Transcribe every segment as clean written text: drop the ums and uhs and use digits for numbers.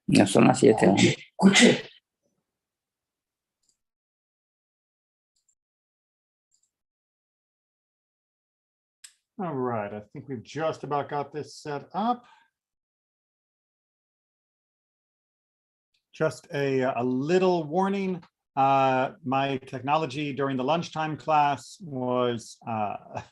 Ya son las 7. All right, I think we've just about got this set up. Just a little warning. My technology during the lunchtime class was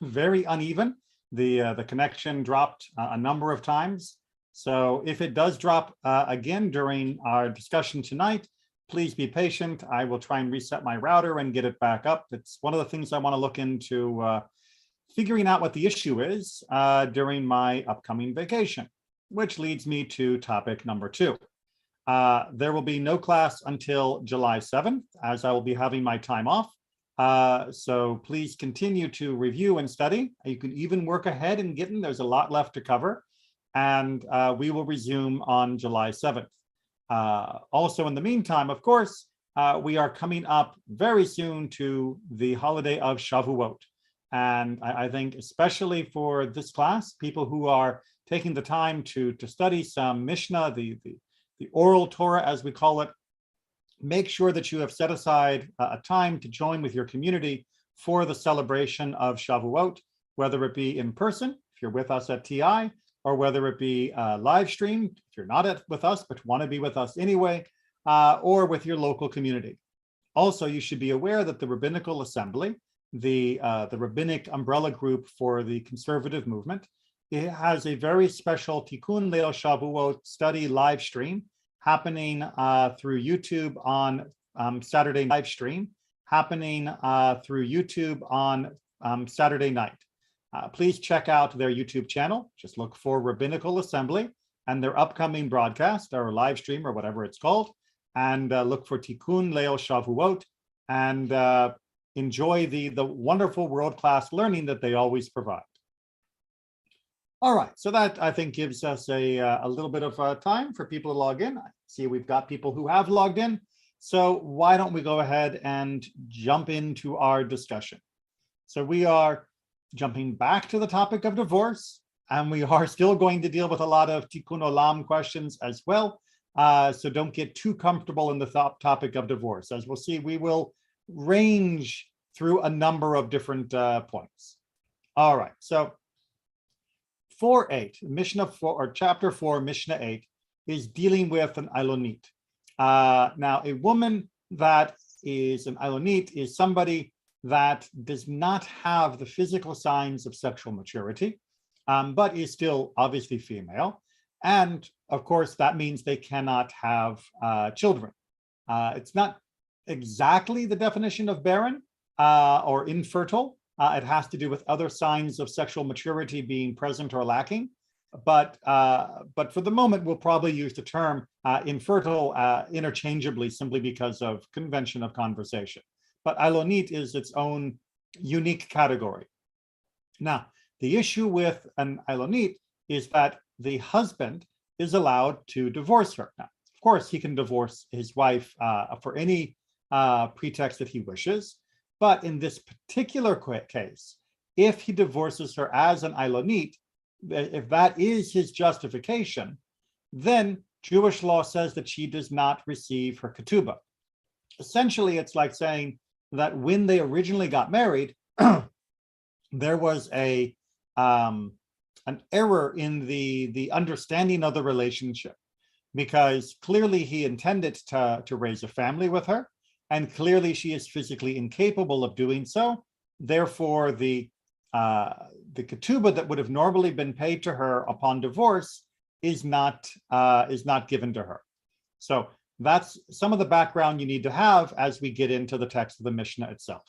very uneven. The connection dropped a number of times. So if it does drop again during our discussion tonight, please be patient. I will try and reset my router and get it back up. It's one of the things I want to look into figuring out what the issue is during my upcoming vacation, which leads me to topic number 2. There will be no class until July 7th, as I will be having my time off. So please continue to review and study. You can even work ahead in Gittin. There's a lot left to cover. And we will resume on July 7th. Also, in the meantime, of course, we are coming up very soon to the holiday of Shavuot. And I think especially for this class, people who are taking the time to study some Mishnah, the oral Torah, as we call it, make sure that you have set aside a time to join with your community for the celebration of Shavuot, whether it be in person, if you're with us at TI, or whether it be live stream, if you're not with us, but want to be with us anyway, or with your local community. Also, you should be aware that the Rabbinical Assembly, the rabbinic umbrella group for the conservative movement, it has a very special Tikkun Leil Shavuot study live stream happening through YouTube on Saturday live stream, happening through YouTube on Saturday night. Please check out their YouTube channel. Just look for Rabbinical Assembly and their upcoming broadcast or live stream or whatever it's called, and look for Tikkun Leil Shavuot and enjoy the wonderful world-class learning that they always provide. All right, so that I think gives us a little bit of time for people to log in. I see we've got people who have logged in. So why don't we go ahead and jump into our discussion? So we are jumping back to the topic of divorce, and we are still going to deal with a lot of Tikkun Olam questions as well. So don't get too comfortable in the topic of divorce. As we'll see, we will range through a number of different points. All right, so 4.8, Mishnah 4, or chapter 4, Mishnah 8, is dealing with an Ilonit. Now, a woman that is an Ilonit is somebody that does not have the physical signs of sexual maturity, but is still obviously female. And of course, that means they cannot have children. It's not exactly the definition of barren or infertile. It has to do with other signs of sexual maturity being present or lacking. But for the moment, we'll probably use the term infertile interchangeably simply because of convention of conversation. But Ilonit is its own unique category. Now, the issue with an Ilonit is that the husband is allowed to divorce her. Now, of course, he can divorce his wife for any pretext that he wishes. But in this particular case, if he divorces her as an Ilonit, if that is his justification, then Jewish law says that she does not receive her ketubah. Essentially, it's like saying that when they originally got married, there was an error in the understanding of the relationship, because clearly he intended to raise a family with her, and clearly she is physically incapable of doing so. Therefore, the ketubah that would have normally been paid to her upon divorce is not given to her. So that's some of the background you need to have as we get into the text of the Mishnah itself.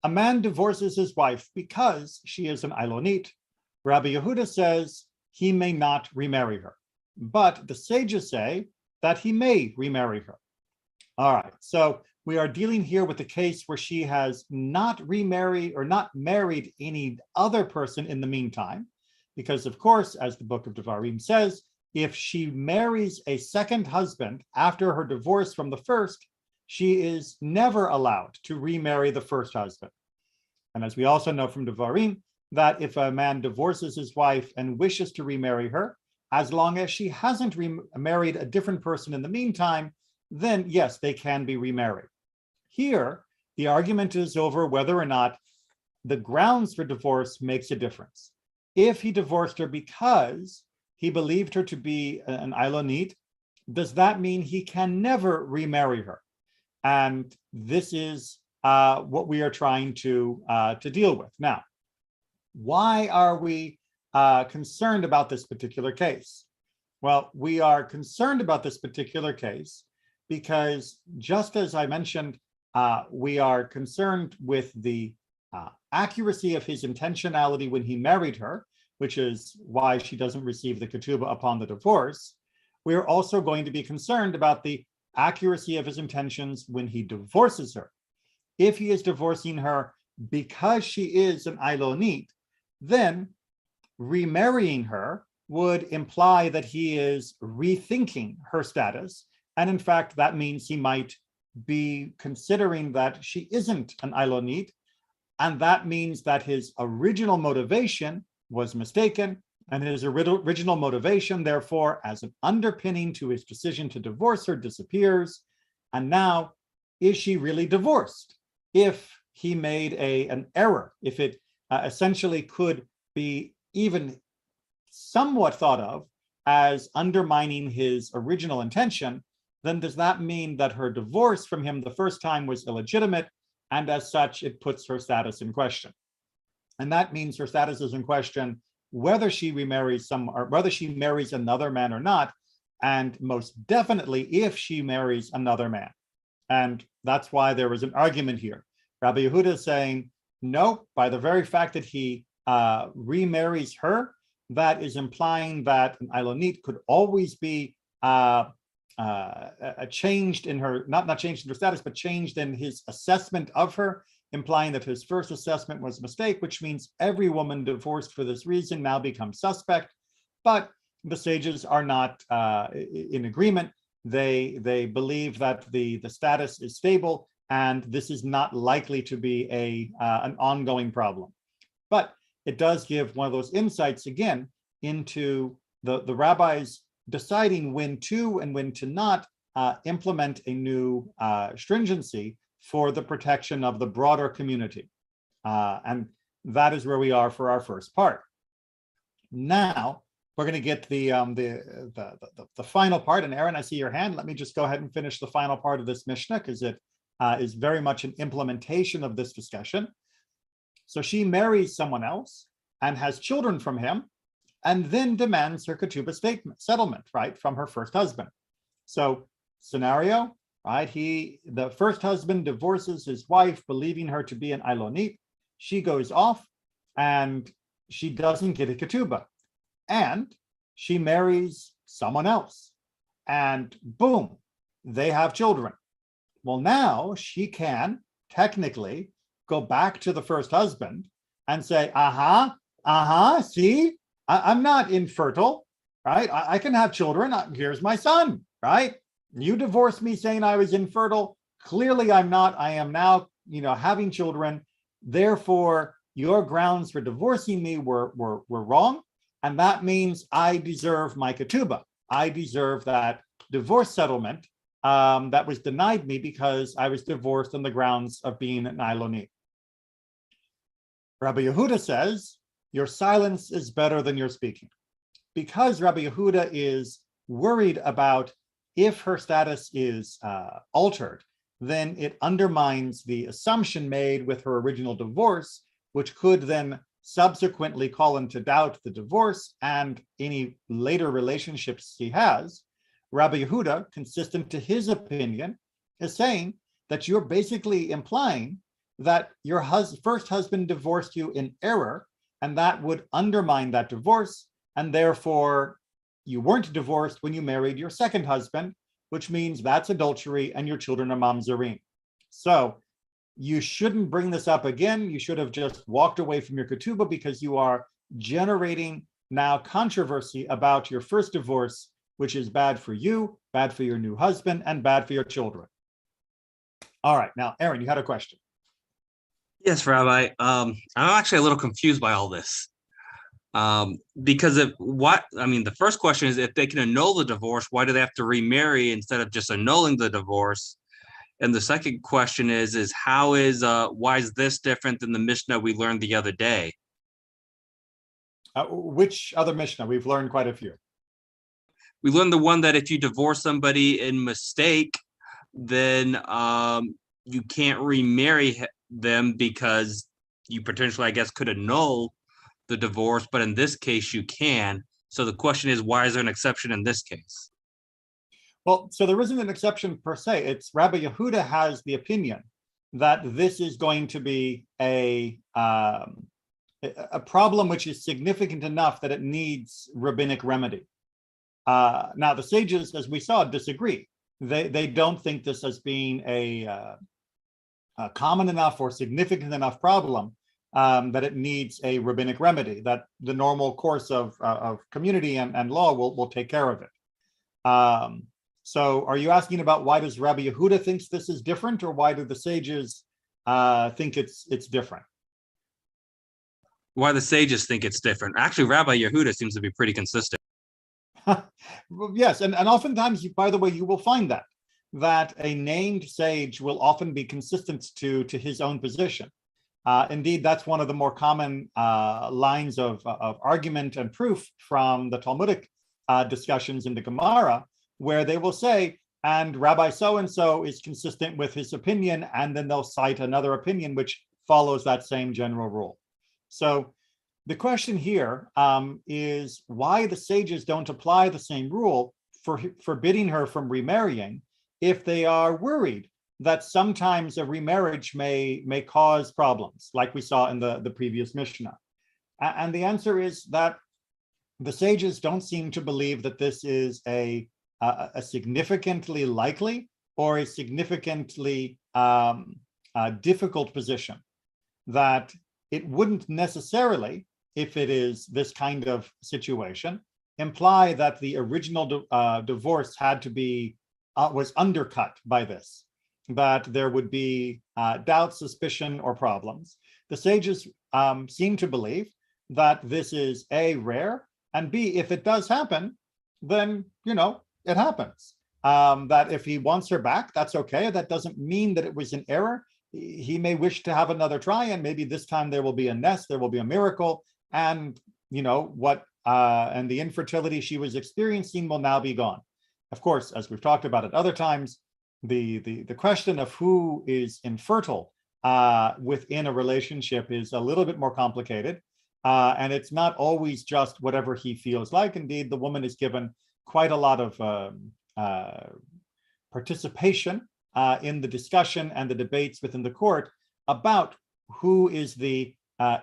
A man divorces his wife because she is an Ilonit. Rabbi Yehuda says he may not remarry her, but the sages say that he may remarry her. All right, so we are dealing here with the case where she has not remarried or not married any other person in the meantime, because of course, as the book of Devarim says, if she marries a second husband after her divorce from the first, she is never allowed to remarry the first husband. And as we also know from Devarim, that if a man divorces his wife and wishes to remarry her, as long as she hasn't married a different person in the meantime, then yes, they can be remarried. Here, the argument is over whether or not the grounds for divorce makes a difference. If he divorced her because he believed her to be an Ilonit, does that mean he can never remarry her? And this is what we are trying to deal with. Now, why are we concerned about this particular case? Well, we are concerned about this particular case because, just as I mentioned, we are concerned with the accuracy of his intentionality when he married her, which is why she doesn't receive the ketubah upon the divorce. We're also going to be concerned about the accuracy of his intentions when he divorces her. If he is divorcing her because she is an Ilonit, then remarrying her would imply that he is rethinking her status. And in fact, that means he might be considering that she isn't an Ilonit. And that means that his original motivation was mistaken. And his original motivation, therefore, as an underpinning to his decision to divorce her, disappears. And now, is she really divorced? If he made an error, if it essentially could be even somewhat thought of as undermining his original intention, then does that mean that her divorce from him the first time was illegitimate, and as such, it puts her status in question? And that means her status is in question whether she remarries or whether she marries another man or not, and most definitely if she marries another man. And that's why there was an argument here. Rabbi Yehuda is saying, no, by the very fact that he remarries her, that is implying that an Ilonit could always be changed in her, not changed in her status, but changed in his assessment of her, implying that his first assessment was a mistake, which means every woman divorced for this reason now becomes suspect. But the sages are not in agreement. They believe that the status is stable, and this is not likely to be an ongoing problem. But it does give one of those insights, again, into the rabbis deciding when to and when to not implement a new stringency for the protection of the broader community. And that is where we are for our first part. Now, we're going to get the final part. And Aaron, I see your hand. Let me just go ahead and finish the final part of this Mishnah, because it is very much an implementation of this discussion. So she marries someone else and has children from him, and then demands her ketubah settlement, right, from her first husband. So scenario, right, the first husband divorces his wife, believing her to be an Ilonit. She goes off and she doesn't get a ketubah, and she marries someone else, and boom, they have children. Well, now she can technically go back to the first husband and say, see, I'm not infertile, right? I can have children. Here's my son, right? You divorced me saying I was infertile. Clearly I'm not. I am now, having children. Therefore, your grounds for divorcing me were wrong. And that means I deserve my ketubah. I deserve that divorce settlement that was denied me because I was divorced on the grounds of being an Ilonit. Rabbi Yehuda says, your silence is better than your speaking. Because Rabbi Yehuda is worried about if her status is altered, then it undermines the assumption made with her original divorce, which could then subsequently call into doubt the divorce and any later relationships he has. Rabbi Yehuda, consistent to his opinion, is saying that you're basically implying that your first husband divorced you in error, and that would undermine that divorce, and therefore you weren't divorced when you married your second husband, which means that's adultery and your children are mamzerim. So you shouldn't bring this up again. You should have just walked away from your ketubah, because you are generating now controversy about your first divorce, which is bad for you, bad for your new husband, and bad for your children. All right, now, Aaron, you had a question. Yes, Rabbi. I'm actually a little confused by all this. Because the first question is if they can annul the divorce, why do they have to remarry instead of just annulling the divorce? And the second question is why is this different than the Mishnah we learned the other day? Which other Mishnah? We've learned quite a few. We learned the one that if you divorce somebody in mistake, then you can't remarry them because you potentially, I guess, could annul the divorce, but in this case you can. So the question is, why is there an exception in this case? Well, so there isn't an exception per se. It's Rabbi Yehuda has the opinion that this is going to be a problem which is significant enough that it needs rabbinic remedy. Now, the sages, as we saw, disagree. They don't think this as being a common enough or significant enough problem that it needs a rabbinic remedy, that the normal course of community and law will take care of it. So are you asking about why does Rabbi Yehuda thinks this is different, or why do the sages think it's different? Why the sages think it's different. Actually, Rabbi Yehuda seems to be pretty consistent. Yes, and oftentimes, by the way, you will find that a named sage will often be consistent to his own position. Indeed, that's one of the more common lines of argument and proof from the Talmudic discussions in the Gemara, where they will say, and Rabbi so-and-so is consistent with his opinion, and then they'll cite another opinion which follows that same general rule. So the question here is why the sages don't apply the same rule for forbidding her from remarrying if they are worried that sometimes a remarriage may cause problems, like we saw in the previous Mishnah. And the answer is that the sages don't seem to believe that this is a significantly likely or a significantly difficult position, that it wouldn't necessarily, if it is this kind of situation, imply that the original divorce had to be was undercut by this, that there would be doubt, suspicion, or problems. The sages seem to believe that this is A, rare, and B, if it does happen, then, it happens. That if he wants her back, that's okay. That doesn't mean that it was an error. He may wish to have another try, and maybe this time there will be a nest, there will be a miracle, and and the infertility she was experiencing will now be gone. Of course, as we've talked about at other times, the question of who is infertile within a relationship is a little bit more complicated, and it's not always just whatever he feels like. Indeed, the woman is given quite a lot of participation in the discussion and the debates within the court about who is the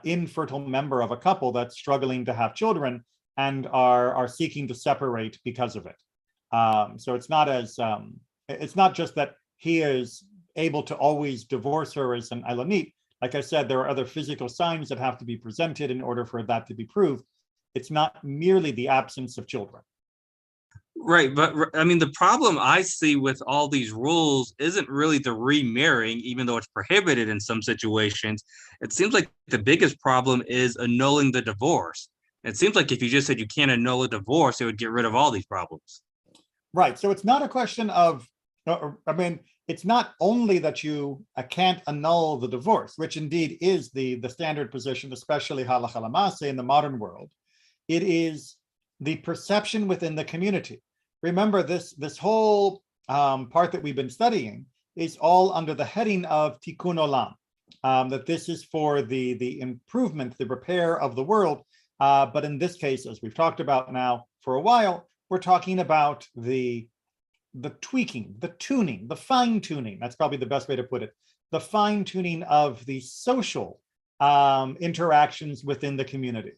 infertile member of a couple that's struggling to have children and are seeking to separate because of it. So it's not just that he is able to always divorce her as an Ilanit. Like I said, there are other physical signs that have to be presented in order for that to be proved. It's not merely the absence of children. Right, but the problem I see with all these rules isn't really the remarrying, even though it's prohibited in some situations. It seems like the biggest problem is annulling the divorce. It seems like if you just said you can't annul a divorce, it would get rid of all these problems. Right, so it's not a question of, it's not only that you can't annul the divorce, which indeed is the standard position, especially halacha l'maaseh in the modern world. It is the perception within the community. Remember, this whole part that we've been studying is all under the heading of tikkun olam, that this is for the improvement, the repair of the world. But in this case, as we've talked about now for a while, we're talking about the tweaking, the tuning, the fine tuning. That's probably the best way to put it. The fine tuning of the social interactions within the community.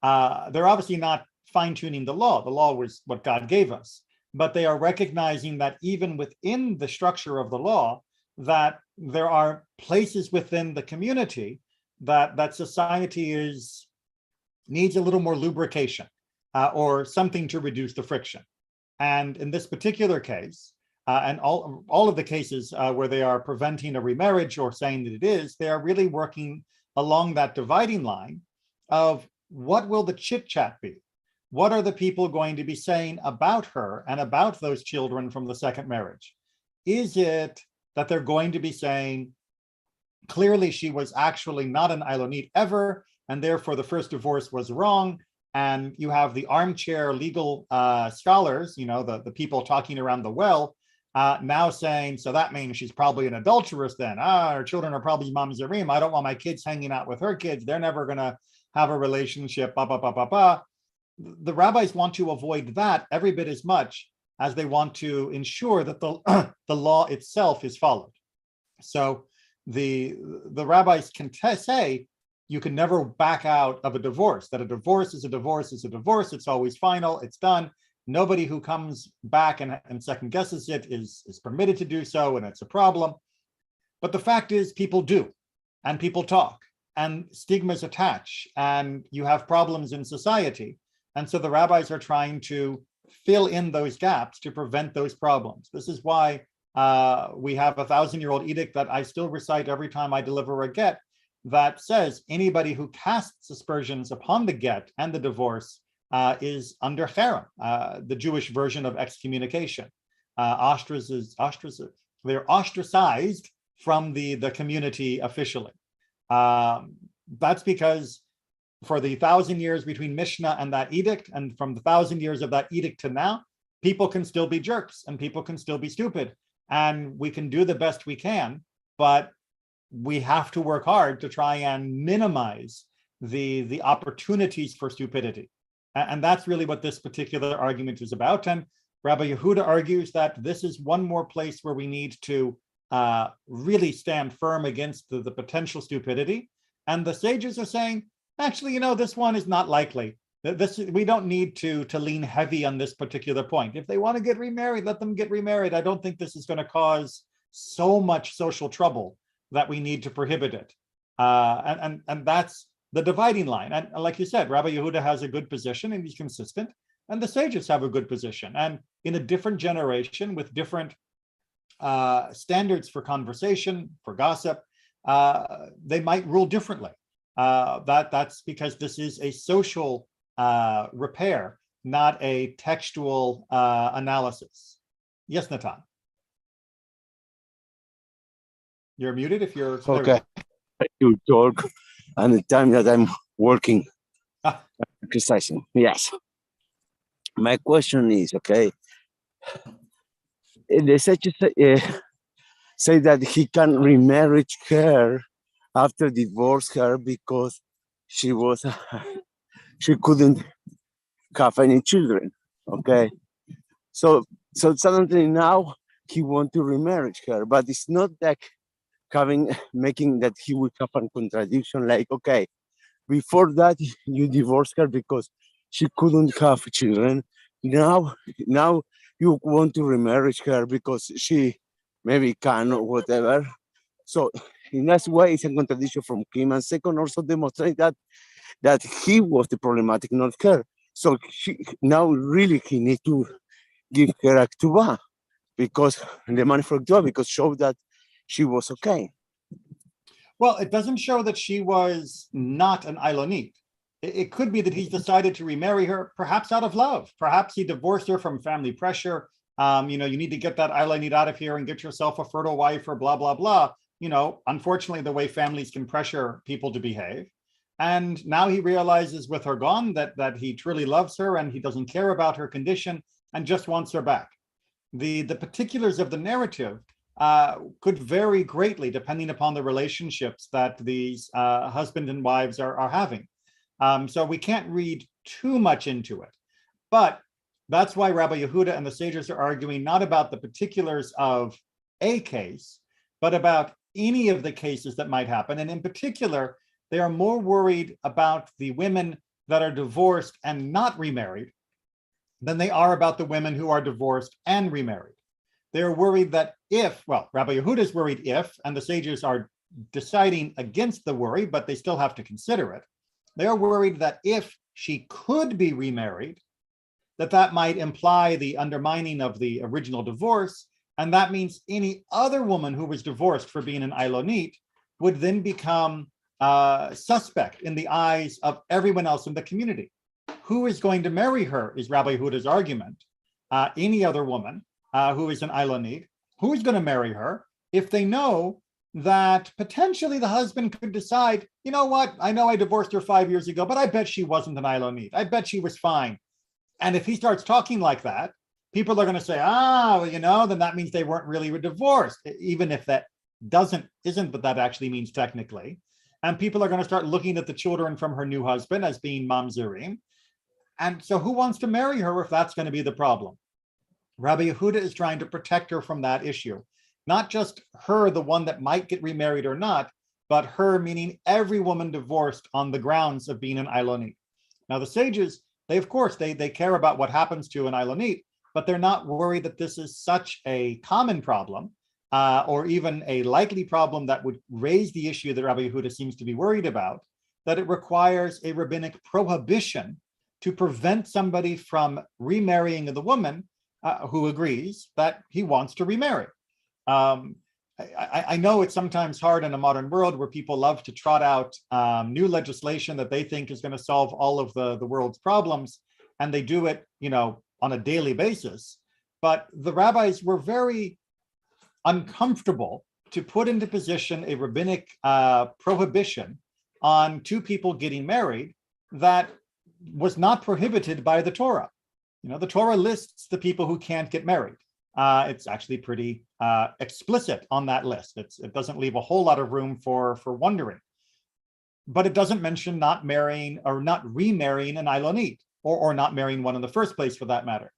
They're obviously not fine-tuning the law. The law was what God gave us, but they are recognizing that even within the structure of the law, that there are places within the community that society needs a little more lubrication or something to reduce the friction. And in this particular case, and all of the cases where they are preventing a remarriage or saying that it is, they are really working along that dividing line of what will the chit chat be? What are the people going to be saying about her and about those children from the second marriage? Is it that they're going to be saying, clearly she was actually not an Ilonit ever, and therefore the first divorce was wrong, and you have the armchair legal scholars, the people talking around the well, now saying, so that means she's probably an adulteress then. Her children are probably mamzerim. I don't want my kids hanging out with her kids. They're never going to have a relationship, The rabbis want to avoid that every bit as much as they want to ensure that the law itself is followed. So the rabbis can say you can never back out of a divorce, that a divorce is a divorce is a divorce. It's always final. It's done. Nobody who comes back and second guesses it is permitted to do so, and it's a problem. But the fact is people do, and people talk, and stigmas attach, and you have problems in society. And so the rabbis are trying to fill in those gaps to prevent those problems. This is why we have a 1,000-year-old edict that I still recite every time I deliver a get that says anybody who casts aspersions upon the get and the divorce is under cherem, the Jewish version of excommunication. They're ostracized from the community officially. That's because for the 1,000 years between Mishnah and that edict, and from the 1,000 years of that edict to now, people can still be jerks and people can still be stupid. And we can do the best we can, but we have to work hard to try and minimize the opportunities for stupidity. And that's really what this particular argument is about. And Rabbi Yehuda argues that this is one more place where we need to really stand firm against the potential stupidity. And the sages are saying, actually, this one is not likely. We don't need to lean heavy on this particular point. If they want to get remarried, let them get remarried. I don't think this is going to cause so much social trouble that we need to prohibit it. And that's the dividing line. And like you said, Rabbi Yehuda has a good position and he's consistent, and the sages have a good position. And in a different generation with different standards for conversation, for gossip, they might rule differently. That's because this is a social repair, not a textual analysis. Yes, Natan. You're muted if you're... Okay. You talk and the time that I'm working, exercising. Yes. My question is, okay, the sages say that he can remarry her after divorce her because she couldn't have any children. Okay, so suddenly now he want to remarry her, but it's not like making that he would have a contradiction. Like, okay, before that you divorced her because she couldn't have children. Now you want to remarry her because she maybe can or whatever. So in that way, it's a contradiction from him. And second, also demonstrate that he was the problematic, not her. So now really he needs to give her a k'tuvah because the money for k'tuvah because show that she was okay. Well, it doesn't show that she was not an Ilonit. It could be that he's decided to remarry her, perhaps out of love. Perhaps he divorced her from family pressure. You need to get that Ilonit out of here and get yourself a fertile wife or blah, blah, blah. Unfortunately, the way families can pressure people to behave. And now he realizes with her gone that he truly loves her and he doesn't care about her condition and just wants her back. The particulars of the narrative could vary greatly depending upon the relationships that these husband and wives are having. So we can't read too much into it. But that's why Rabbi Yehuda and the sages are arguing not about the particulars of a case, but about any of the cases that might happen. And in particular, they are more worried about the women that are divorced and not remarried than they are about the women who are divorced and remarried. They're worried that Rabbi Yehuda is worried if, and the sages are deciding against the worry, but they still have to consider it. They're worried that if she could be remarried, that might imply the undermining of the original divorce, And that means any other woman who was divorced for being an Ilonit would then become suspect in the eyes of everyone else in the community. Who is going to marry her is Rabbi Yehuda's argument. Any other woman who is an Ilonit, who is going to marry her if they know that potentially the husband could decide, you know what, I know I divorced her 5 years ago, but I bet she wasn't an Ilonit. I bet she was fine. And if he starts talking like that, people are going to say, well, then that means they weren't really divorced, even if that isn't what that actually means technically. And people are going to start looking at the children from her new husband as being mamzerim. And so who wants to marry her if that's going to be the problem? Rabbi Yehuda is trying to protect her from that issue. Not just her, the one that might get remarried or not, but her, meaning every woman divorced on the grounds of being an Ilonit. Now, the sages, they care about what happens to an Ilonit, but they're not worried that this is such a common problem, or even a likely problem that would raise the issue that Rabbi Yehuda seems to be worried about, that it requires a rabbinic prohibition to prevent somebody from remarrying the woman who agrees that he wants to remarry. I know it's sometimes hard in a modern world where people love to trot out new legislation that they think is going to solve all of the world's problems, and they do it, on a daily basis. But the rabbis were very uncomfortable to put into position a rabbinic prohibition on two people getting married that was not prohibited by the Torah. The Torah lists the people who can't get married. It's actually pretty explicit on that list. It doesn't leave a whole lot of room for wondering. But it doesn't mention not marrying or not remarrying an Ilonit, or not marrying one in the first place for that matter.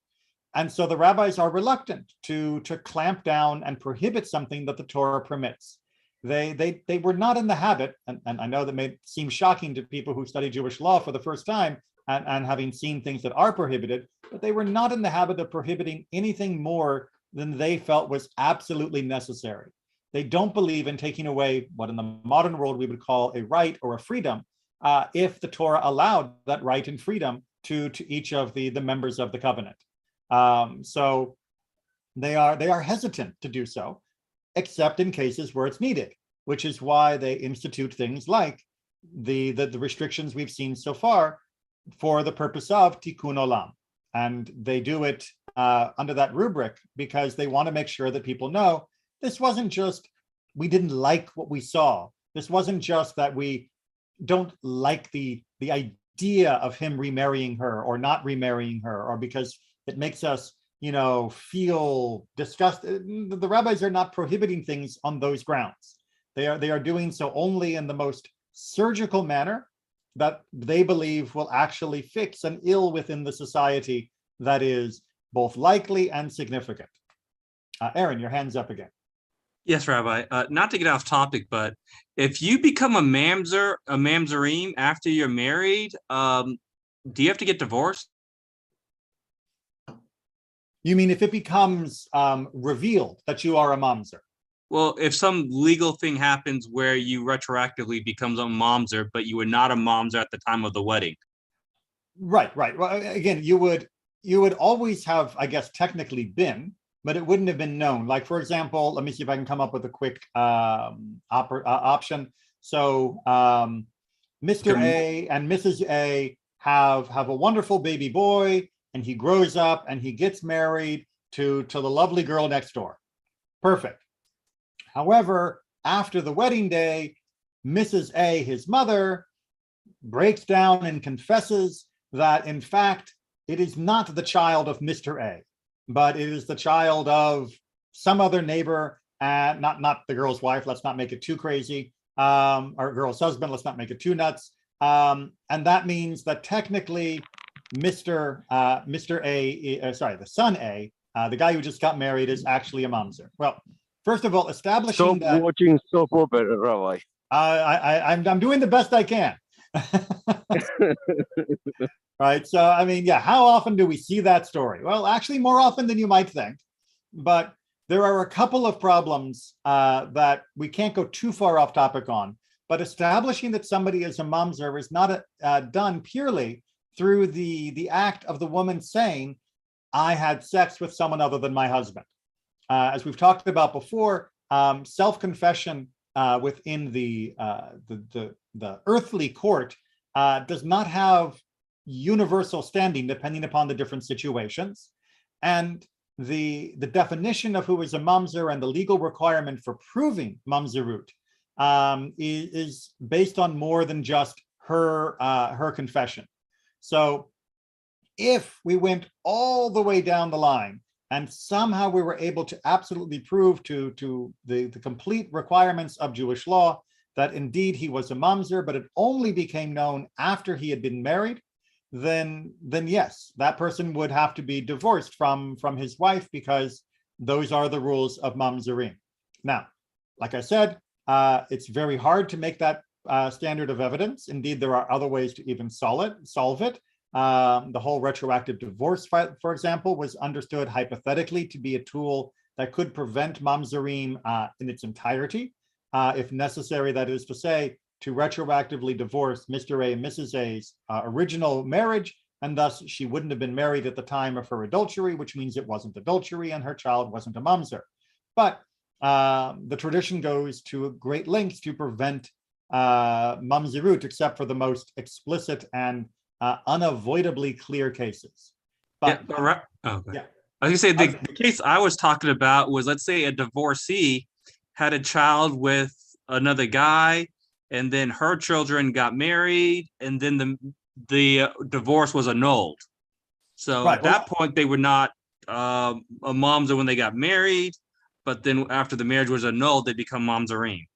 And so the rabbis are reluctant to clamp down and prohibit something that the Torah permits. They were not in the habit, and I know that may seem shocking to people who study Jewish law for the first time and having seen things that are prohibited, but they were not in the habit of prohibiting anything more than they felt was absolutely necessary. They don't believe in taking away what in the modern world we would call a right or a freedom, if the Torah allowed that right and freedom to each of the members of the covenant. So they are hesitant to do so, except in cases where it's needed, which is why they institute things like the restrictions we've seen so far for the purpose of tikkun olam. And they do it under that rubric because they want to make sure that people know this wasn't just we didn't like what we saw. This wasn't just that we don't like the idea of him remarrying her or not remarrying her, or because it makes us, feel disgusted. The rabbis are not prohibiting things on those grounds. They are doing so only in the most surgical manner that they believe will actually fix an ill within the society that is both likely and significant. Aaron, your hand's up again. Yes, Rabbi. Not to get off topic, but if you become a mamzerim after you're married, do you have to get divorced? You mean if it becomes revealed that you are a mamzer? Well, if some legal thing happens where you retroactively becomes a mamzer, but you were not a mamzer at the time of the wedding. Right. Well, again, you would always have, I guess, technically been, but it wouldn't have been known. Like, for example, let me see if I can come up with a quick option. So Mr. A and Mrs. A have a wonderful baby boy, and he grows up and he gets married to the lovely girl next door. Perfect. However, after the wedding day, Mrs. A, his mother, breaks down and confesses that, in fact, it is not the child of Mr. A, but it is the child of some other neighbor, and not the girl's wife. Let's not make it too crazy. Or girl's husband. Let's not make it too nuts. And that means that technically, the son A, the guy who just got married, is actually a mamzer. Well, first of all, establishing that. Watching soap opera, Rabbi. I'm doing the best I can. Right. So, I mean, how often do we see that story? Well, actually, more often than you might think. But there are a couple of problems that we can't go too far off topic on. But establishing that somebody is a mamzer is not done purely through the act of the woman saying, I had sex with someone other than my husband. as we've talked about before, self-confession within the earthly court does not have universal standing depending upon the different situations. And the definition of who is a mamzer and the legal requirement for proving mamzerut is based on more than just her confession. So if we went all the way down the line and somehow we were able to absolutely prove to the complete requirements of Jewish law that indeed he was a mamzer, but it only became known after he had been married, then yes, that person would have to be divorced from his wife, because those are the rules of mamzerim. Now, like I said, it's very hard to make that standard of evidence. Indeed, there are other ways to even solve it. The whole retroactive divorce, for example, was understood hypothetically to be a tool that could prevent mamzerim in its entirety, if necessary. That is to say, to retroactively divorce Mr. A and Mrs. A's original marriage, and thus she wouldn't have been married at the time of her adultery, which means it wasn't adultery and her child wasn't a mamzer. But the tradition goes to great lengths to prevent mamzerut, except for the most explicit and unavoidably clear cases. But yeah, yeah. I was gonna say the case I was talking about was, let's say a divorcee had a child with another guy, and then her children got married, and then the divorce was annulled. So at that point, they were not a mamzer when they got married, but then after the marriage was annulled, they become mamzerim.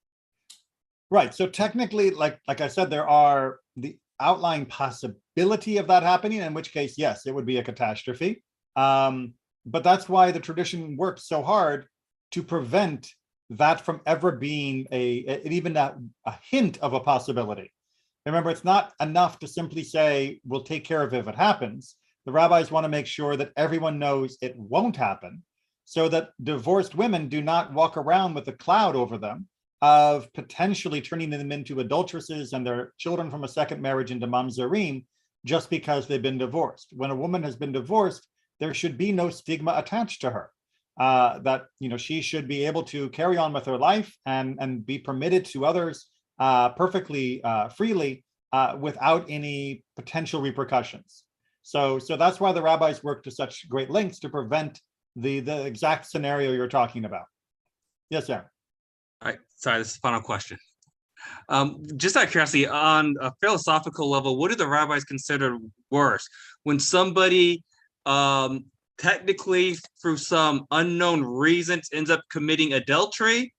Right. So technically, like I said, there are the outlying possibility of that happening, in which case, yes, it would be a catastrophe. But that's why the tradition works so hard to prevent that from ever being even a hint of a possibility. Remember, it's not enough to simply say, we'll take care of it if it happens. The rabbis want to make sure that everyone knows it won't happen, so that divorced women do not walk around with a cloud over them of potentially turning them into adulteresses and their children from a second marriage into mamzerim just because they've been divorced. When a woman has been divorced, there should be no stigma attached to her. That she should be able to carry on with her life and be permitted to others perfectly freely without any potential repercussions. So that's why the rabbis work to such great lengths to prevent the exact scenario you're talking about. Yes, Aaron. All right, sorry, this is the final question. Just out of curiosity, on a philosophical level, what do the rabbis consider worse? When somebody technically, through some unknown reasons, ends up committing adultery,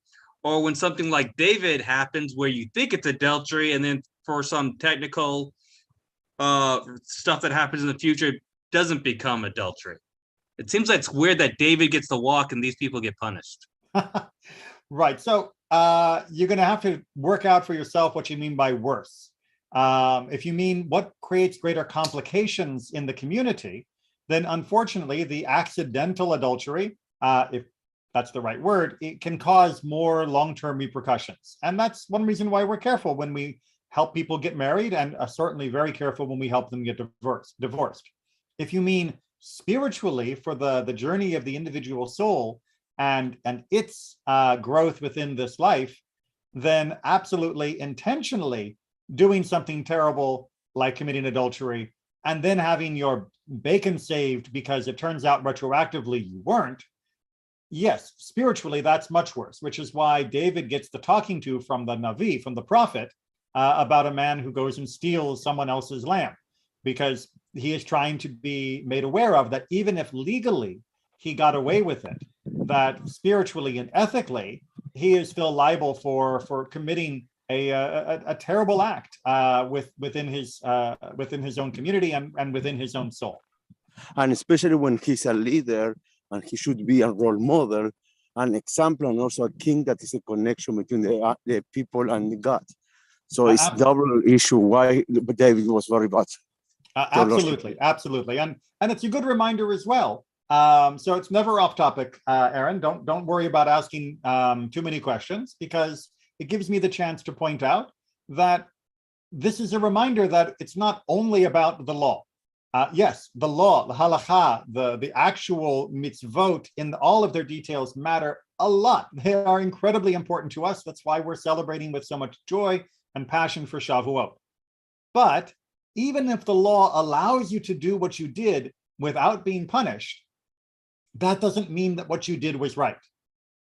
or when something like David happens where you think it's adultery, and then for some technical stuff that happens in the future, it doesn't become adultery? It seems like it's weird that David gets to walk and these people get punished. Right. So you're going to have to work out for yourself what you mean by worse. If you mean what creates greater complications in the community, then unfortunately the accidental adultery, if that's the right word, it can cause more long-term repercussions. And that's one reason why we're careful when we help people get married, and certainly very careful when we help them get divorced. If you mean spiritually, for the journey of the individual soul and its growth within this life, then absolutely intentionally doing something terrible like committing adultery and then having your bacon saved because it turns out retroactively you weren't, yes, spiritually that's much worse, which is why David gets the talking to from the Navi, from the prophet, about a man who goes and steals someone else's lamb, because he is trying to be made aware of that even if legally he got away with it, that spiritually and ethically he is still liable for committing a terrible act within his own community and within his own soul. And especially when he's a leader and he should be a role model, an example, and also a king that is a connection between the people and God. So it's double issue why David was very bad. Absolutely. And it's a good reminder as well. So it's never off topic, Aaron. Don't worry about asking too many questions, because it gives me the chance to point out that this is a reminder that it's not only about the law. Yes, the law, the halakha, the actual mitzvot in all of their details matter a lot. They are incredibly important to us. That's why we're celebrating with so much joy and passion for Shavuot. But even if the law allows you to do what you did without being punished, that doesn't mean that what you did was right.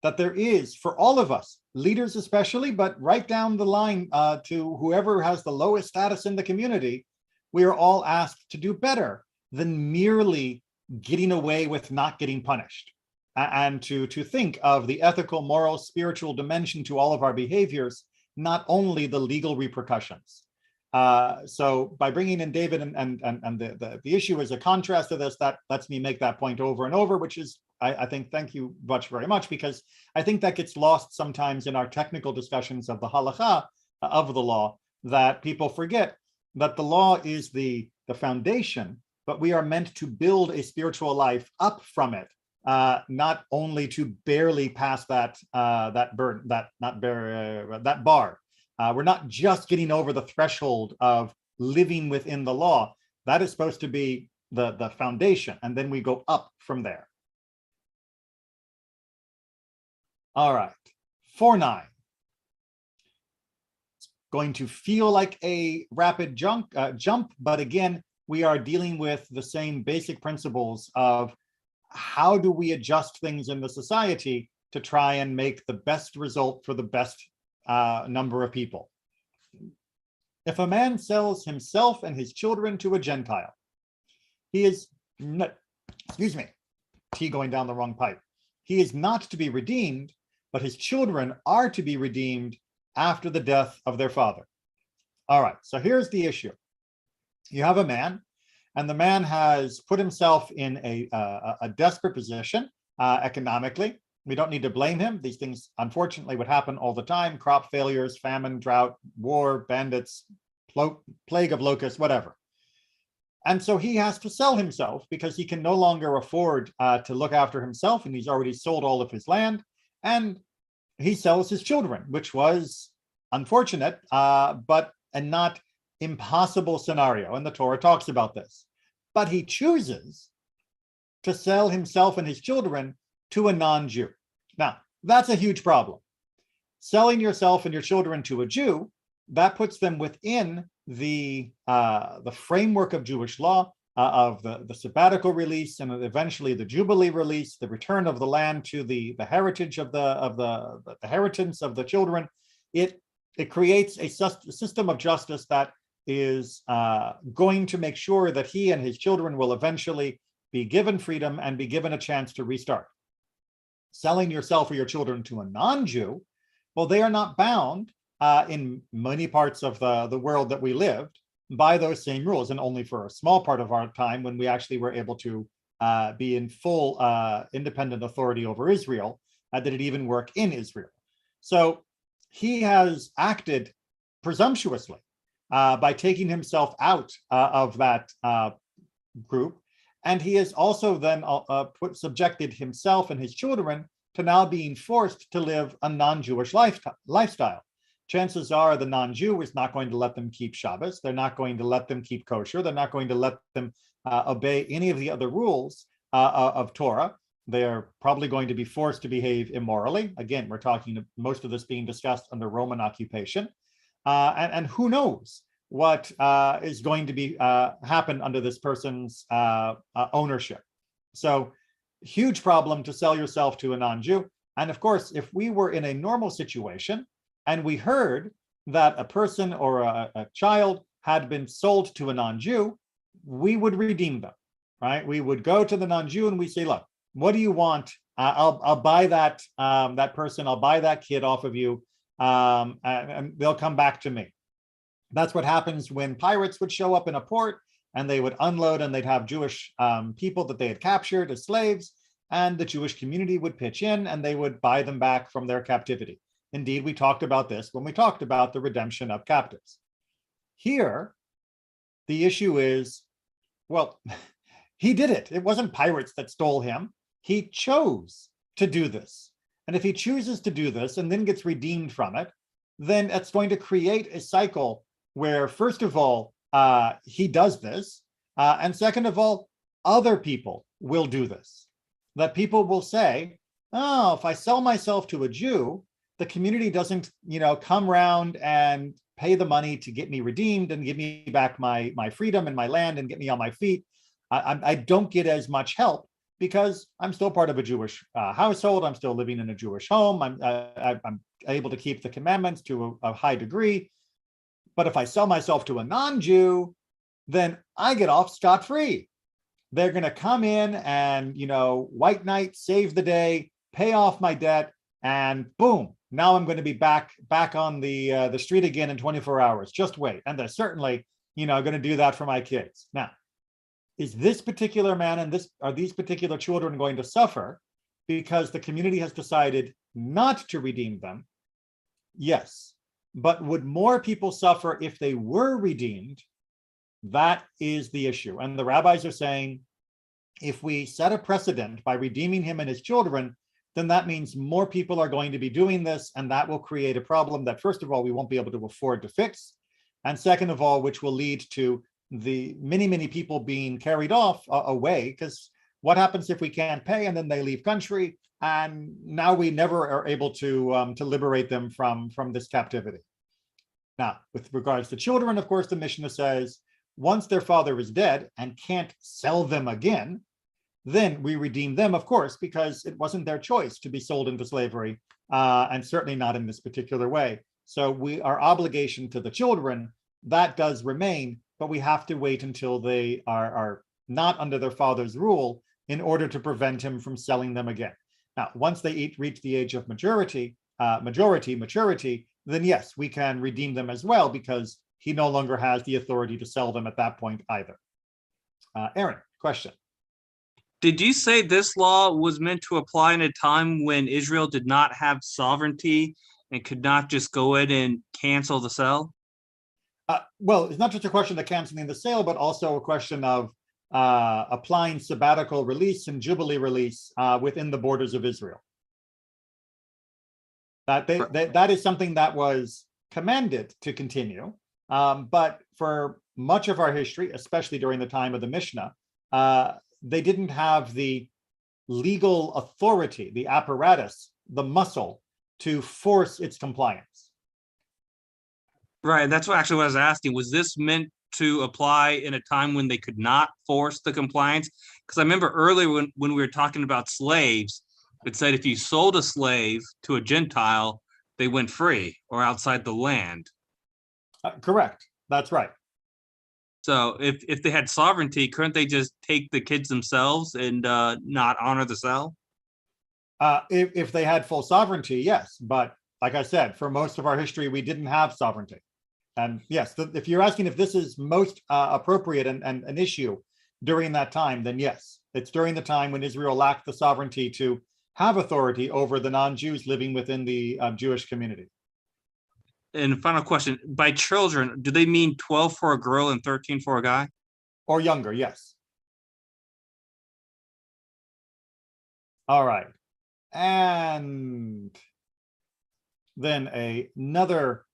That there is, for all of us, leaders especially, but right down the line to whoever has the lowest status in the community, we are all asked to do better than merely getting away with not getting punished, and to think of the ethical, moral, spiritual dimension to all of our behaviors, not only the legal repercussions. So by bringing in David and the issue as a contrast to this, that lets me make that point over and over, which is, I think, thank you very much, because I think that gets lost sometimes in our technical discussions of the halakha of the law, that people forget that the law is the foundation, but we are meant to build a spiritual life up from it, not only to barely pass that bar. We're not just getting over the threshold of living within the law. That is supposed to be the foundation, and then we go up from there. All right, 4-9. It's going to feel like a rapid jump, but again, we are dealing with the same basic principles of how do we adjust things in the society to try and make the best result for the best number of people. If a man sells himself and his children to a Gentile, he is, excuse me, tea going down the wrong pipe. He is not to be redeemed, but his children are to be redeemed after the death of their father. All right, so here's the issue. You have a man, and the man has put himself in a desperate position economically. We don't need to blame him. These things, unfortunately, would happen all the time. Crop failures, famine, drought, war, bandits, plague of locusts, whatever. And so he has to sell himself because he can no longer afford to look after himself, and he's already sold all of his land. And he sells his children, which was unfortunate, but a not impossible scenario. And the Torah talks about this. But he chooses to sell himself and his children to a non-Jew. Now, that's a huge problem. Selling yourself and your children to a Jew, that puts them within the framework of Jewish law, of the sabbatical release, and eventually the Jubilee release, the return of the land to the heritage of the inheritance of the children. It creates a system of justice that is going to make sure that he and his children will eventually be given freedom and be given a chance to restart. Selling yourself or your children to a non-Jew, well, they are not bound in many parts of the world that we lived by those same rules, and only for a small part of our time when we actually were able to be in full independent authority over Israel, did it even work in Israel. So he has acted presumptuously by taking himself out of that group, and he has also then subjected himself and his children to now being forced to live a non-Jewish lifestyle. Chances are the non-Jew is not going to let them keep Shabbos. They're not going to let them keep kosher. They're not going to let them obey any of the other rules of Torah. They're probably going to be forced to behave immorally. Again, we're talking most of this being discussed under Roman occupation. And who knows what is going to be happen under this person's ownership. So huge problem to sell yourself to a non-Jew. And of course, if we were in a normal situation and we heard that a person or a child had been sold to a non-Jew, we would redeem them, right? We would go to the non-Jew and we say, look, what do you want? I'll buy that person, I'll buy that kid off of you, and they'll come back to me. That's what happens when pirates would show up in a port and they would unload, and they'd have Jewish people that they had captured as slaves, and the Jewish community would pitch in and they would buy them back from their captivity. Indeed, we talked about this when we talked about the redemption of captives. Here, the issue is, well, he did it. It wasn't pirates that stole him. He chose to do this. And if he chooses to do this and then gets redeemed from it, then it's going to create a cycle where, first of all, he does this. And second of all, other people will do this. That people will say, oh, if I sell myself to a Jew, the community doesn't, come around and pay the money to get me redeemed and give me back my freedom and my land and get me on my feet. I don't get as much help because I'm still part of a Jewish household. I'm still living in a Jewish home. I'm able to keep the commandments to a high degree. But if I sell myself to a non-Jew, then I get off scot-free. They're going to come in and, white knight, save the day, pay off my debt, and boom, now I'm going to be back on the street again in 24 hours. Just wait. And they're certainly, going to do that for my kids. Now, is this particular man and are these particular children going to suffer because the community has decided not to redeem them? Yes. But would more people suffer if they were redeemed? That is the issue. And the rabbis are saying, if we set a precedent by redeeming him and his children, then that means more people are going to be doing this, and that will create a problem that, first of all, we won't be able to afford to fix, and second of all, which will lead to the many people being carried off away, because what happens if we can't pay and then they leave country, and now we never are able to liberate them from this captivity. Now, with regards to children, of course, the Mishnah says, once their father is dead and can't sell them again, then we redeem them, of course, because it wasn't their choice to be sold into slavery, and certainly not in this particular way. So our obligation to the children, that does remain, but we have to wait until they are not under their father's rule in order to prevent him from selling them again. Now, once they reach the age of maturity, then yes, we can redeem them as well, because he no longer has the authority to sell them at that point either. Aaron, question. Did you say this law was meant to apply in a time when Israel did not have sovereignty and could not just go in and cancel the sale? Well, it's not just a question of canceling the sale, but also a question of applying sabbatical release and jubilee release within the borders of Israel. That is something that was commanded to continue, but for much of our history, especially during the time of the Mishnah, they didn't have the legal authority, the apparatus, the muscle to force its compliance. Right. That's what I was asking. Was this meant to apply in a time when they could not force the compliance? Because I remember earlier when we were talking about slaves, it said if you sold a slave to a Gentile, they went free or outside the land. Correct. That's right. So if they had sovereignty, couldn't they just take the kids themselves and not honor the sale? If they had full sovereignty, yes. But like I said, for most of our history, we didn't have sovereignty. And yes, if you're asking if this is most appropriate and an issue during that time, then yes, it's during the time when Israel lacked the sovereignty to have authority over the non-Jews living within the Jewish community. And final question, by children, do they mean 12 for a girl and 13 for a guy? Or younger, yes. All right. And then another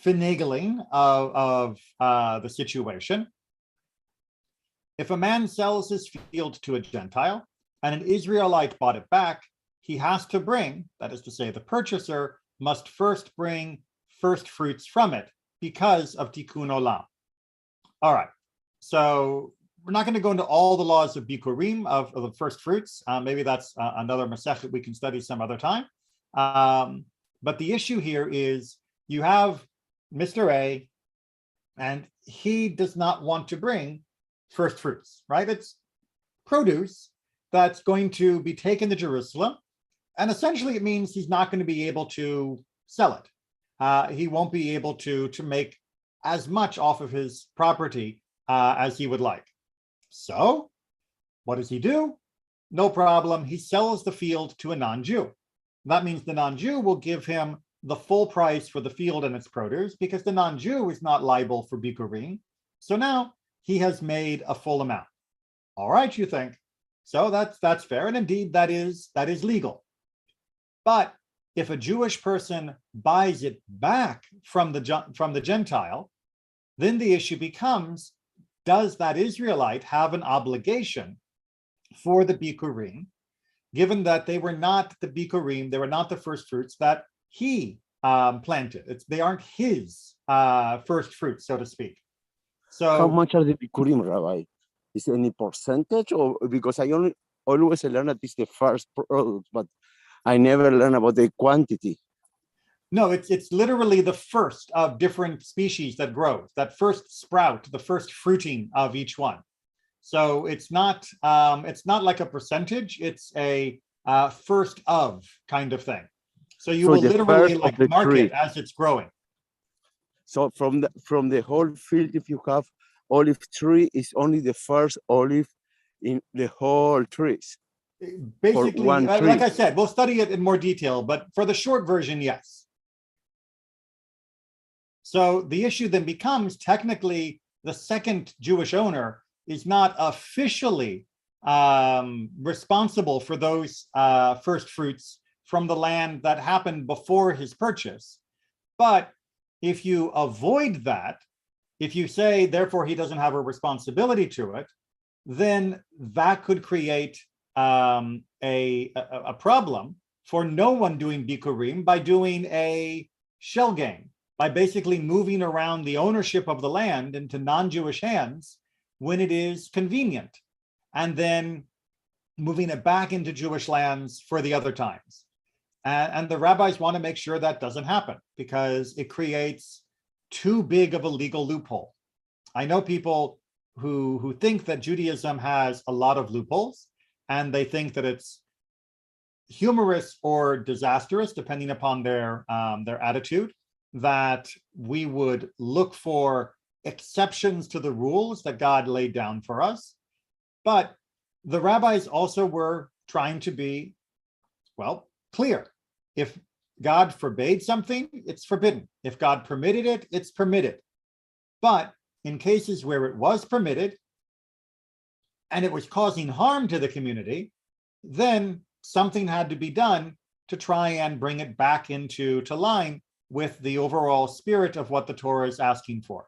finagling of the situation. If a man sells his field to a Gentile and an Israelite bought it back, he has to bring, that is to say, the purchaser must first bring first fruits from it because of tikkun olam. All right, so we're not going to go into all the laws of bikurim, of the first fruits. Maybe that's another masechet we can study some other time. But the issue here is you have Mr. A, and he does not want to bring first fruits, right? It's produce that's going to be taken to Jerusalem, and essentially it means he's not going to be able to sell it. He won't be able to make as much off of his property as he would like. So what does he do? No problem. He sells the field to a non-Jew. That means the non-Jew will give him the full price for the field and its produce because the non-Jew is not liable for bikurim. So now he has made a full amount. All right, you think. So that's fair. And indeed, that is legal. But if a Jewish person buys it back from the Gentile, then the issue becomes, does that Israelite have an obligation for the Bikurim, given that they were not the Bikurim, they were not the first fruits that he planted. They aren't his first fruits, so to speak. How So much are the Bikurim, Rabbi? Is there any percentage, or because I always learn that it's the first product, but I never learn about the quantity. no, it's literally the first of different species that grows, that first sprout, the first fruiting of each one. So it's not like a percentage, it's a first of kind of thing. So you So will the literally first of like the mark tree. it as it's growing. So from the whole field, if you have olive tree, is only the first olive in the whole trees. Basically, one like tree. I said, we'll study it in more detail, but for the short version, yes. So the issue then becomes, technically, the second Jewish owner is not officially responsible for those first fruits from the land that happened before his purchase. But if you avoid that, if you say, therefore, he doesn't have a responsibility to it, then that could create a problem for no one doing Bikurim by doing a shell game, by basically moving around the ownership of the land into non-Jewish hands when it is convenient, and then moving it back into Jewish lands for the other times. And the rabbis want to make sure that doesn't happen, because it creates too big of a legal loophole. I know people who think that Judaism has a lot of loopholes, and they think that it's humorous or disastrous, depending upon their attitude, that we would look for exceptions to the rules that God laid down for us. But the rabbis also were trying to be, well, clear. If God forbade something, it's forbidden. If God permitted it, it's permitted. But in cases where it was permitted and it was causing harm to the community, then something had to be done to try and bring it back into line with the overall spirit of what the Torah is asking for.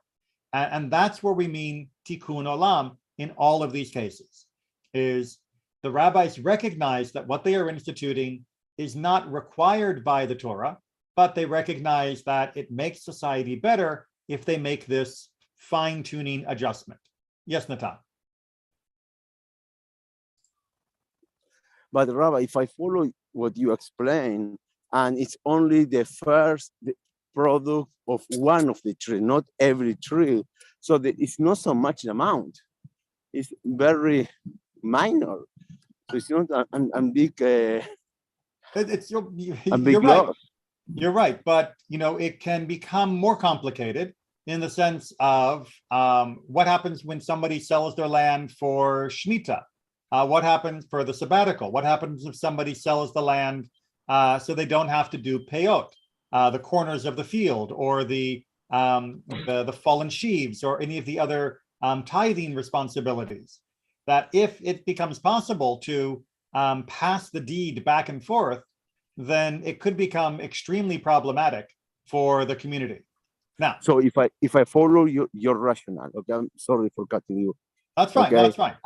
And that's where we mean tikkun olam in all of these cases, is the rabbis recognize that what they are instituting is not required by the Torah, but they recognize that it makes society better if they make this fine-tuning adjustment. Yes, Natan. But Rabbi, if I follow what you explain, and it's only the first product of one of the tree, not every tree, so it's not so much amount. It's very minor. So it's not a big. You're right. Loss. You're right, but it can become more complicated in the sense of what happens when somebody sells their land for Shemitah. What happens for the sabbatical? What happens if somebody sells the land so they don't have to do peyot, the corners of the field, or the fallen sheaves, or any of the other tithing responsibilities? That if it becomes possible to pass the deed back and forth, then it could become extremely problematic for the community. Now, so if I follow your rationale, okay, I'm sorry for cutting you. That's fine. Okay? No, that's fine.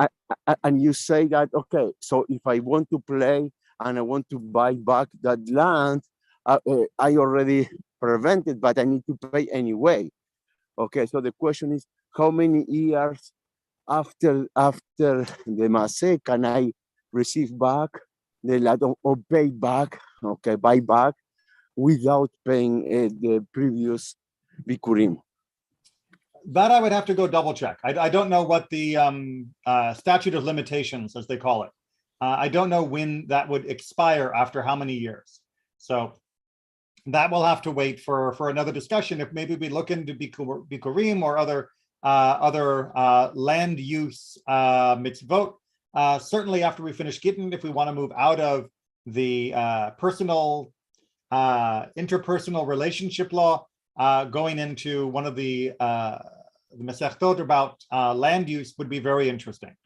And you say that, okay, so if I want to play and I want to buy back that land, I already prevented, but I need to pay anyway. Okay, so the question is, how many years after the Maseh can I receive back the land, or pay back, okay, buy back without paying the previous Bikurim? That I would have to go double check. I don't know what the statute of limitations, as they call it. I don't know when that would expire, after how many years. So that will have to wait for another discussion. If maybe we look into Bikurim or other land use mitzvot, certainly after we finish Gittin, if we want to move out of the interpersonal relationship law, going into one of the Masechtot about land use would be very interesting.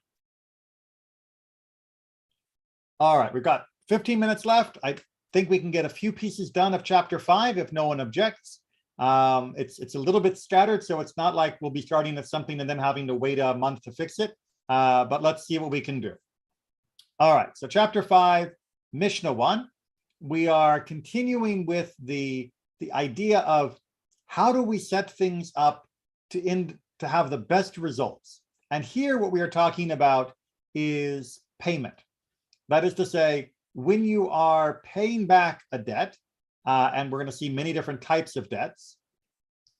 All right, we've got 15 minutes left. I think we can get a few pieces done of chapter 5 if no one objects. It's a little bit scattered, so it's not like we'll be starting at something and then having to wait a month to fix it. But let's see what we can do. All right, so chapter 5, Mishnah 1. We are continuing with the idea of how do we set things up to have the best results. And here what we are talking about is payment. That is to say, when you are paying back a debt, and we're going to see many different types of debts,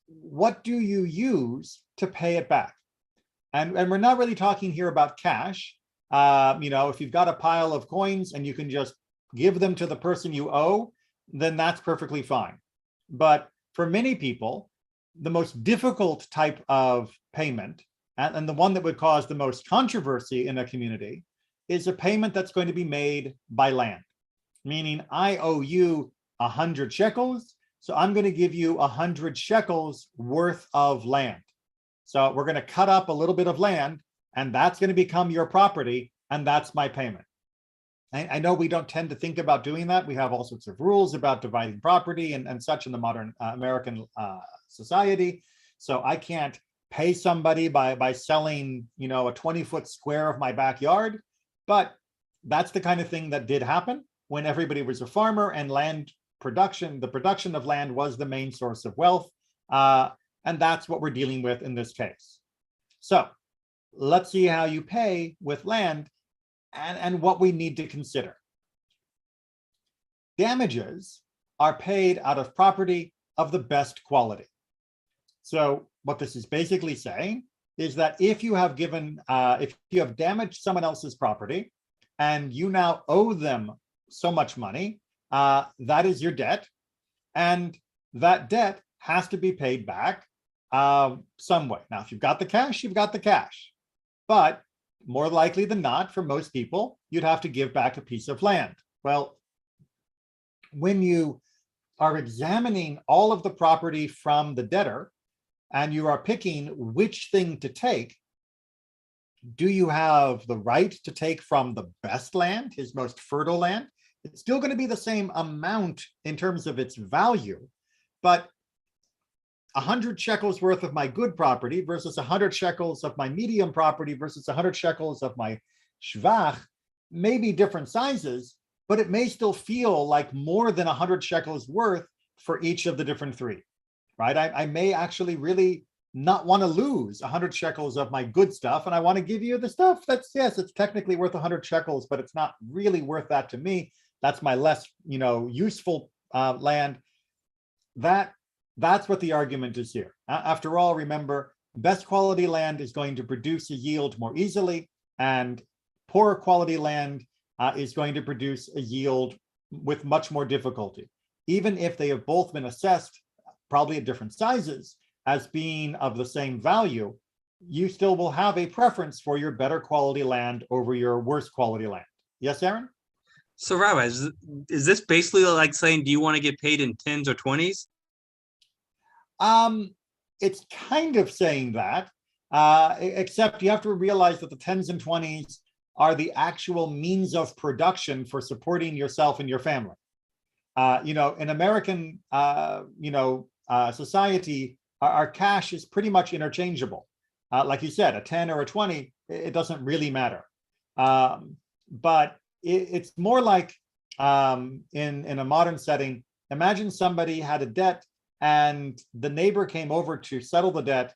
what do you use to pay it back? And we're not really talking here about cash. If you've got a pile of coins and you can just give them to the person you owe, then that's perfectly fine. But for many people, the most difficult type of payment, and the one that would cause the most controversy in a community, is a payment that's going to be made by land. Meaning, I owe you 100 shekels, so I'm going to give you 100 shekels worth of land. So we're going to cut up a little bit of land, and that's going to become your property, and that's my payment. I know we don't tend to think about doing that. We have all sorts of rules about dividing property and such in the modern American society. So I can't pay somebody by selling, a 20-foot square of my backyard. But that's the kind of thing that did happen when everybody was a farmer and the production of land was the main source of wealth. And that's what we're dealing with in this case. So let's see how you pay with land and what we need to consider. Damages are paid out of property of the best quality. So what this is basically saying is that if you have damaged someone else's property and you now owe them so much money, that is your debt, and that debt has to be paid back some way. Now, if you've got the cash, you've got the cash. But more likely than not, for most people, you'd have to give back a piece of land. Well, when you are examining all of the property from the debtor and you are picking which thing to take, do you have the right to take from the best land, his most fertile land? It's still going to be the same amount in terms of its value, but 100 shekels worth of my good property versus 100 shekels of my medium property versus 100 shekels of my shvach may be different sizes, but it may still feel like more than 100 shekels worth for each of the different three, right? I may actually really not want to lose 100 shekels of my good stuff, and I want to give you the stuff that's, yes, it's technically worth 100 shekels, but it's not really worth that to me. That's my less, useful land. That's what the argument is here. After all, remember, best quality land is going to produce a yield more easily, and poorer quality land is going to produce a yield with much more difficulty. Even if they have both been assessed, probably at different sizes, as being of the same value, you still will have a preference for your better quality land over your worse quality land. Yes, Aaron? So, Rabbi, is this basically like saying, do you want to get paid in 10s or 20s? It's kind of saying that, except you have to realize that the 10s and 20s are the actual means of production for supporting yourself and your family. In American, society, our cash is pretty much interchangeable. Like you said, a 10 or a 20, it doesn't really matter. But it's more like in a modern setting, imagine somebody had a debt and the neighbor came over to settle the debt.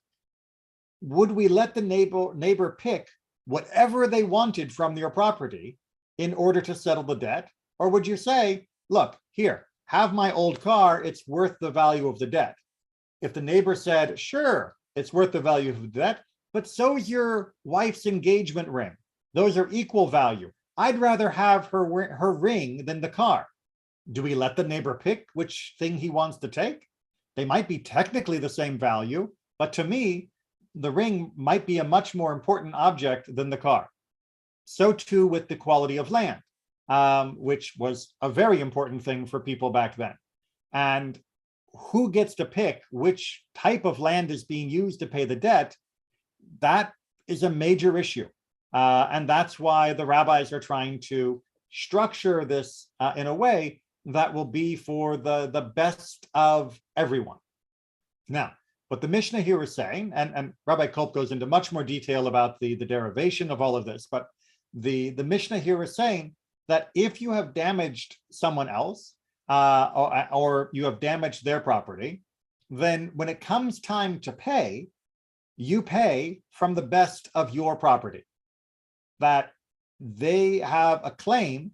Would we let the neighbor pick whatever they wanted from your property in order to settle the debt? Or would you say, look, here, have my old car, it's worth the value of the debt? If the neighbor said, sure, it's worth the value of the debt, but so is your wife's engagement ring. Those are equal value. I'd rather have her ring than the car. Do we let the neighbor pick which thing he wants to take? They might be technically the same value, but to me, the ring might be a much more important object than the car. So too with the quality of land, which was a very important thing for people back then. And who gets to pick which type of land is being used to pay the debt? That is a major issue. And that's why the rabbis are trying to structure this in a way that will be for the best of everyone. Now, what the Mishnah here is saying, and Rabbi Kolb goes into much more detail about the derivation of all of this, but the Mishnah here is saying that if you have damaged someone else or you have damaged their property, then when it comes time to pay, you pay from the best of your property. That they have a claim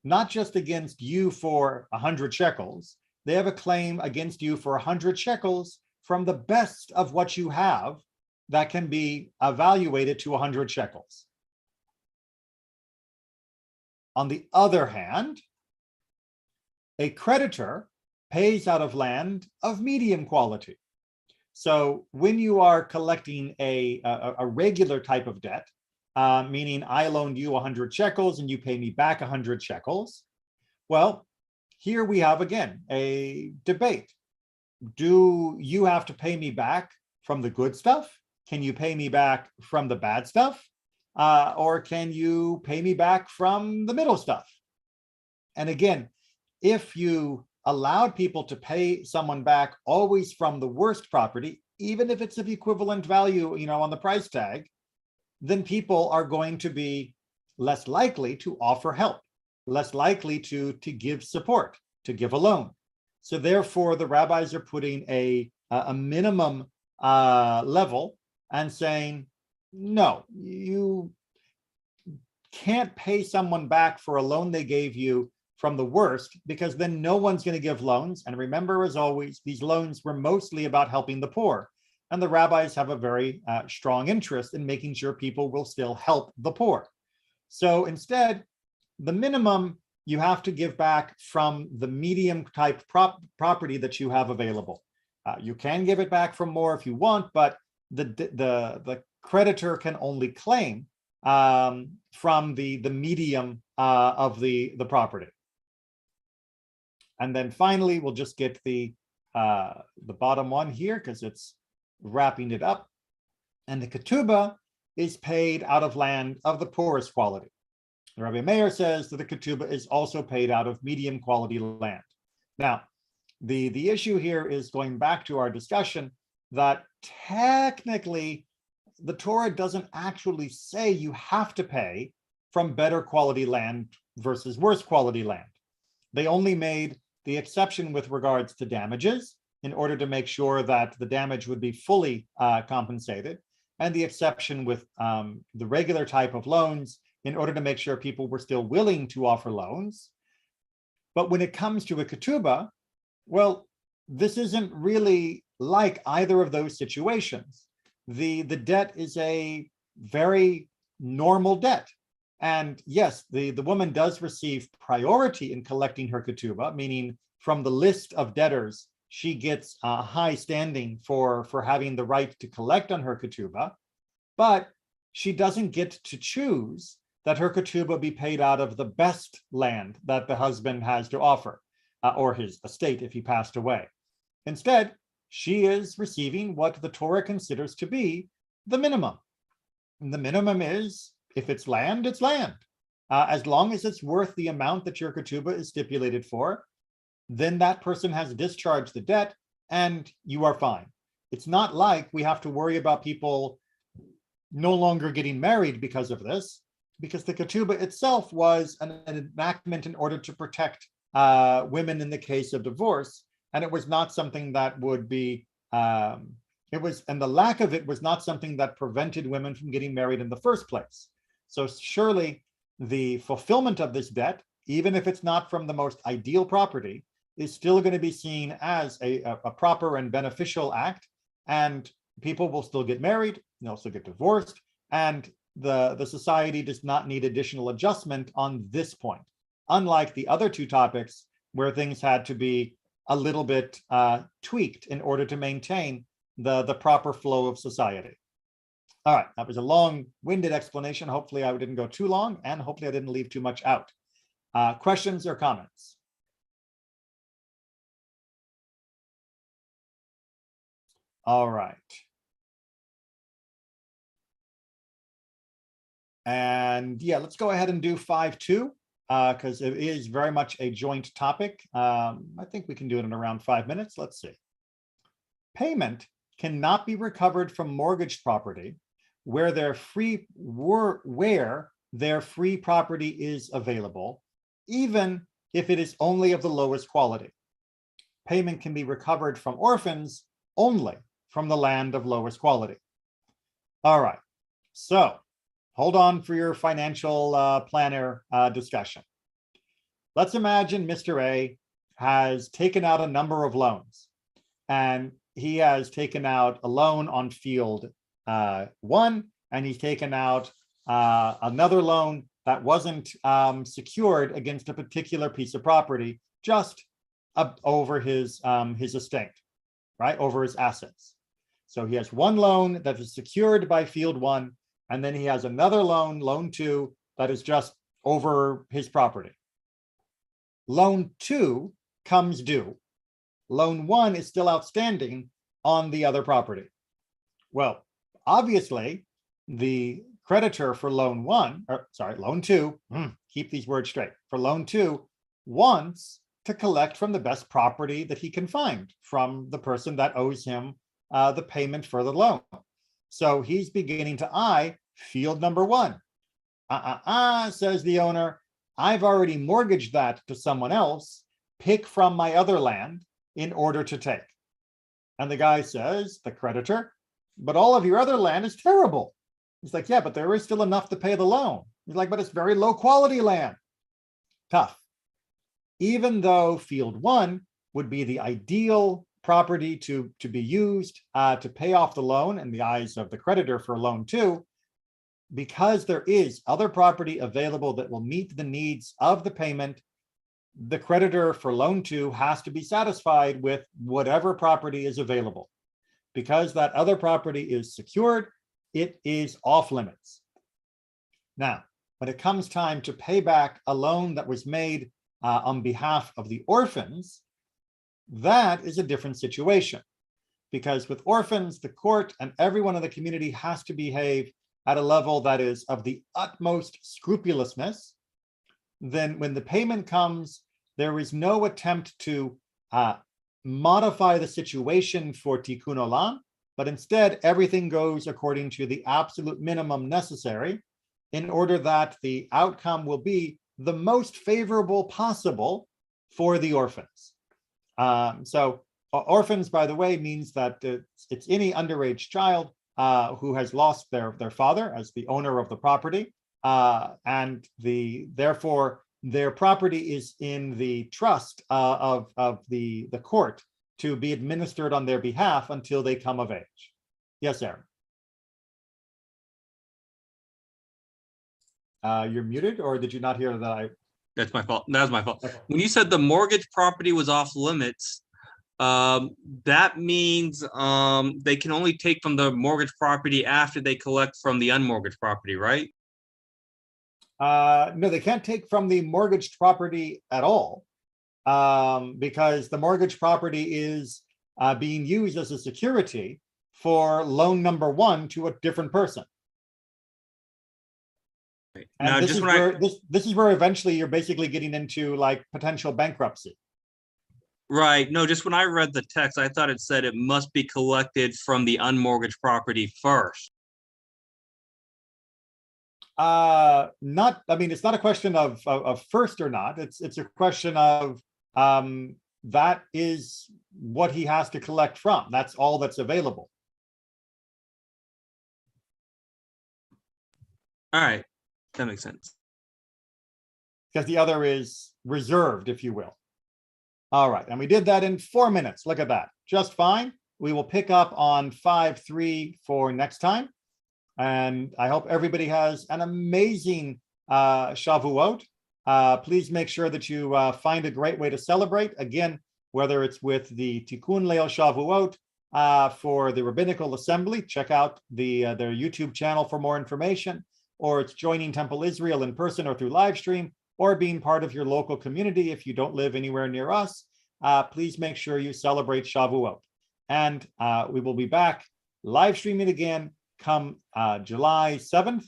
not just against you for 100 shekels, they have a claim against you for 100 shekels from the best of what you have that can be evaluated to 100 shekels. On the other hand, a creditor pays out of land of medium quality. So when you are collecting a regular type of debt, meaning I loaned you 100 shekels and you pay me back 100 shekels, well, here we have again a debate. Do you have to pay me back from the good stuff? Can you pay me back from the bad stuff? Or can you pay me back from the middle stuff? And again, if you allowed people to pay someone back always from the worst property, even if it's of equivalent value, on the price tag, then people are going to be less likely to offer help, less likely to give support, to give a loan. So therefore, the rabbis are putting a minimum level and saying, no, you can't pay someone back for a loan they gave you from the worst, because then no one's going to give loans. And remember, as always, these loans were mostly about helping the poor. And the rabbis have a very strong interest in making sure people will still help the poor. So instead, the minimum you have to give back from the medium type property that you have available. You can give it back from more if you want, but the creditor can only claim from the medium of the property. And then finally, we'll just get the bottom one here because it's wrapping it up. And the ketubah is paid out of land of the poorest quality. Rabbi Meir says that the ketubah is also paid out of medium quality land. Now, the issue here is going back to our discussion that technically the Torah doesn't actually say you have to pay from better quality land versus worse quality land. They only made the exception with regards to damages in order to make sure that the damage would be fully compensated, and the exception with the regular type of loans in order to make sure people were still willing to offer loans. But when it comes to a ketubah, well, this isn't really like either of those situations. The debt is a very normal debt. And yes, the woman does receive priority in collecting her ketubah, meaning from the list of debtors, she gets a high standing for having the right to collect on her ketubah, but she doesn't get to choose that her ketubah be paid out of the best land that the husband has to offer, or his estate if he passed away. Instead, she is receiving what the Torah considers to be the minimum. And the minimum is, if it's land, it's land. As long as it's worth the amount that your ketubah is stipulated for, then that person has discharged the debt and you are fine. It's not like we have to worry about people no longer getting married because of this, because the ketubah itself was an enactment in order to protect women in the case of divorce. And it was not something that would be, and the lack of it was not something that prevented women from getting married in the first place. So surely the fulfillment of this debt, even if it's not from the most ideal property, is still going to be seen as a proper and beneficial act, and people will still get married, they'll still get divorced, and the society does not need additional adjustment on this point, unlike the other two topics where things had to be a little bit tweaked in order to maintain the proper flow of society. All right, that was a long-winded explanation. Hopefully I didn't go too long, and hopefully I didn't leave too much out. Questions or comments? All right. And yeah, let's go ahead and do 5.2 because it is very much a joint topic. I think we can do it in around 5 minutes. Let's see. payment cannot be recovered from mortgaged property where their free property is available, even if it is only of the lowest quality. Payment can be recovered from orphans only from the land of lowest quality. All right, so hold on for your financial planner discussion. Let's imagine Mr. A has taken out a number of loans, and he has taken out a loan on field 1, and he's taken out another loan that wasn't secured against a particular piece of property, just over his estate, right, over his assets. So he has one loan that is secured by field 1, and then he has another loan, loan 2, that is just over his property. Loan 2 comes due. Loan 1 is still outstanding on the other property. Well, obviously, the creditor for loan 2, keep these words straight, for loan 2 wants to collect from the best property that he can find from the person that owes him the payment for the loan. So he's beginning to eye field number 1. Says the owner, I've already mortgaged that to someone else. Pick from my other land in order to take. And the guy says, the creditor, but all of your other land is terrible. He's like, yeah, but there is still enough to pay the loan. He's like, but it's very low quality land. Tough. Even though field 1 would be the ideal property to be used to pay off the loan in the eyes of the creditor for loan 2, because there is other property available that will meet the needs of the payment, the creditor for loan 2 has to be satisfied with whatever property is available. Because that other property is secured, it is off limits. Now, when it comes time to pay back a loan that was made on behalf of the orphans, that is a different situation. Because with orphans, the court and everyone in the community has to behave at a level that is of the utmost scrupulousness. Then when the payment comes, there is no attempt to modify the situation for tikkun olam, but instead everything goes according to the absolute minimum necessary in order that the outcome will be the most favorable possible for the orphans. So orphans, by the way, means that it's any underage child who has lost their father as the owner of the property, and therefore their property is in the trust of the court to be administered on their behalf until they come of age. Yes, Aaron. You're muted, or did you not hear that? That's my fault. That was my fault. Okay. When you said the mortgage property was off limits, that means they can only take from the mortgage property after they collect from the unmortgaged property, right? No, they can't take from the mortgaged property at all, because the mortgage property is being used as a security for loan number 1 to a different person. And now, this is where eventually you're basically getting into like potential bankruptcy. Right. No, just when I read the text, I thought it said it must be collected from the unmortgaged property first. I mean, it's not a question of first or not. It's a question of that is what he has to collect from. That's all that's available. All right. That makes sense. Because the other is reserved, if you will. All right. And we did that in 4 minutes. Look at that. Just fine. We will pick up on 5.3 for next time. And I hope everybody has an amazing Shavuot. Please make sure that you find a great way to celebrate. Again, whether it's with the Tikkun Leil Shavuot for the Rabbinical Assembly, check out their YouTube channel for more information, or it's joining Temple Israel in person or through live stream, or being part of your local community if you don't live anywhere near us. Please make sure you celebrate Shavuot. And we will be back live streaming again come July 7th.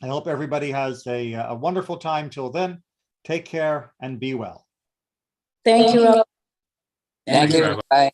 I hope everybody has a wonderful time till then. Take care and be well. Thank you. Thank you. Bye.